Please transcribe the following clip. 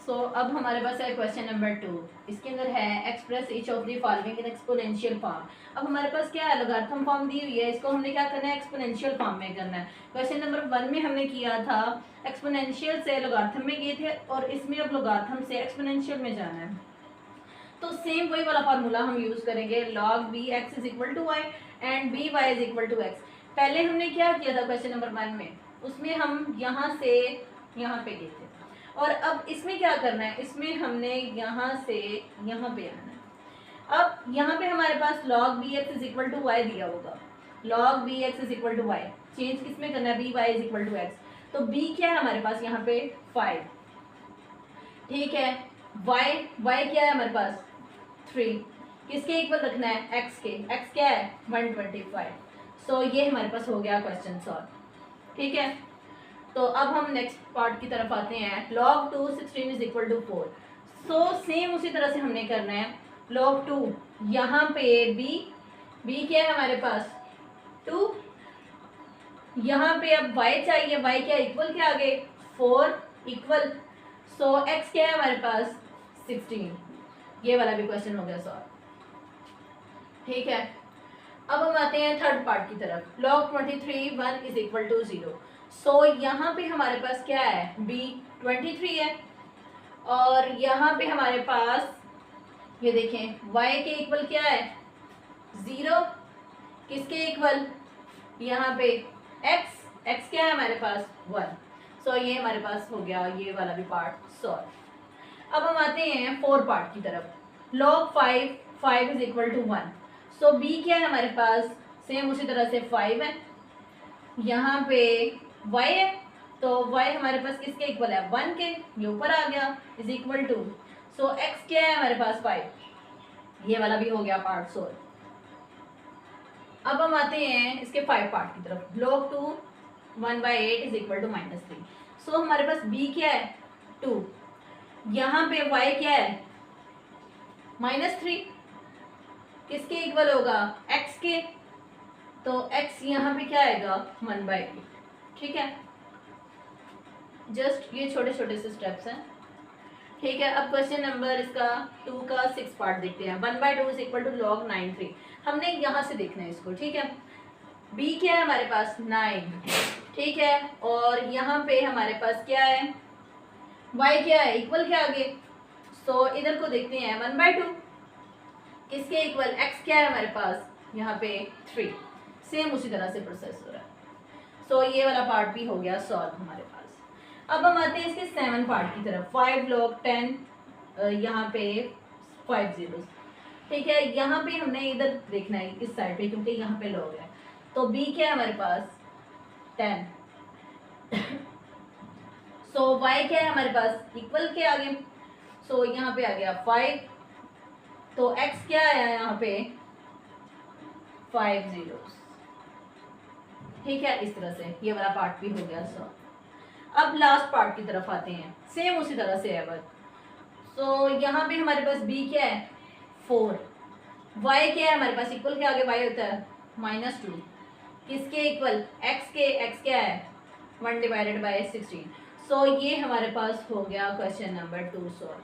अब हमारे पास है क्वेश्चन नंबर 2। इसके अंदर है express each of the following in exponential form. अब हमारे पास क्या है, लोगारिथम फॉर्म दी हुई है, इसको हमने क्या करना है, एक्सपोनेंशियल फॉर्म में करना है। क्वेश्चन नंबर 1 में हमने किया था एक्सपोनेंशियल से लोगारिथम में गए थे, और इसमें अब लोगारिथम से एक्सपोनेंशियल में जाना है। तो सेम वही वाला फार्मूला हम यूज करेंगे, log b x is equal to y and b y is equal to x. पहले हमने क्या किया था क्वेश्चन नंबर 1 में, उसमें हम यहाँ से यहाँ पे गए थे, और अब इसमें क्या करना है, इसमें हमने यहाँ से यहाँ पे आना है। अब यहाँ पे हमारे पास log b x is equal to y दिया होगा, log b x is equal to y, change किसमें करना है, b y is equal to x. तो b क्या है हमारे पास यहाँ पे 5, ठीक है। y क्या है हमारे पास 3, किसके इक्वल रखना है, x के, x क्या है 125। सो ये हमारे पास हो गया क्वेश्चन सॉल्व, ठीक है। तो अब हम नेक्स्ट पार्ट की तरफ आते हैं, log 2 16 is equal to 4। So same उसी तरह से हमने करना है, log 2 यहाँ पे b क्या है हमारे पास 2, यहाँ पे अब y चाहिए, y क्या इक्वल क्या आगे 4 इक्वल, सो x क्या है हमारे पास 16। ये वाला भी क्वेश्चन हो गया सॉल्व, ठीक है। अब हम आते हैं थर्ड पार्ट की तरफ, log 23 1 इज इक्वल टू 0। सो यहाँ पे हमारे पास क्या है, b 23 है, और यहाँ पे हमारे पास ये देखें y के इक्वल क्या है 0, किसके इक्वल, यहाँ पे x क्या है हमारे पास 1। सो ये हमारे पास हो गया ये वाला भी पार्ट सॉल्व। अब हम आते हैं फोर पार्ट की तरफ, log 5 is equal to 1। So b क्या है हमारे पास, सेम उसी तरह से 5 है, यहाँ पे y है, तो y हमारे पास किसके इक्वल है 1 के, ये ऊपर आ गया is equal to, so x क्या है हमारे पास 5, ये वाला भी हो गया पार्ट सोल्व। अब हम आते हैं इसके 5 पार्ट की तरफ, log 2 1/8 इज इक्वल टू -3। सो हमारे पास b क्या है 2, यहाँ पे y क्या है -3, किसके इक्वल होगा x के, तो x यहाँ पे क्या आएगा 1/8, ठीक है। जस्ट ये छोटे छोटे से स्टेप्स हैं, ठीक है। अब क्वेश्चन नंबर इसका 2 का 6 पार्ट देखते हैं, 1/2 इज इक्वल टू log 9 3। हमने यहाँ से देखना है इसको, ठीक है। b क्या है हमारे पास 9, ठीक है, और यहाँ पे हमारे पास क्या है y क्या है इक्वल क्या आगे, सो इधर को देखते हैं 1/2, किसके इक्वल x क्या है हमारे पास यहाँ पे 3, सेम उसी तरह से प्रोसेस हो रहा है। सो ये वाला पार्ट भी हो गया सॉल्व हमारे पास। अब हम आते हैं इसके 7 पार्ट की तरफ, 5 log 10 यहाँ पे 5 zeros, ठीक है। यहाँ पे हमने इधर देखना है इस साइड पे, क्योंकि यहाँ पे log है, तो b क्या है हमारे पास 10। सो y क्या है हमारे पास इक्वल के आगे, सो यहाँ पे आ गया 5, तो x क्या आया यहाँ पे 5 zeros, ठीक है। इस तरह से ये वाला पार्ट भी हो गया सो। अब लास्ट पार्ट की तरफ आते हैं, सेम उसी तरह से है बस। सो यहाँ पे हमारे पास b क्या है 4, y क्या है हमारे पास इक्वल के आगे y होता है -2, किसके इक्वल x के, x क्या है 1/16। सो ये हमारे पास हो गया क्वेश्चन नंबर 2 सॉल्व।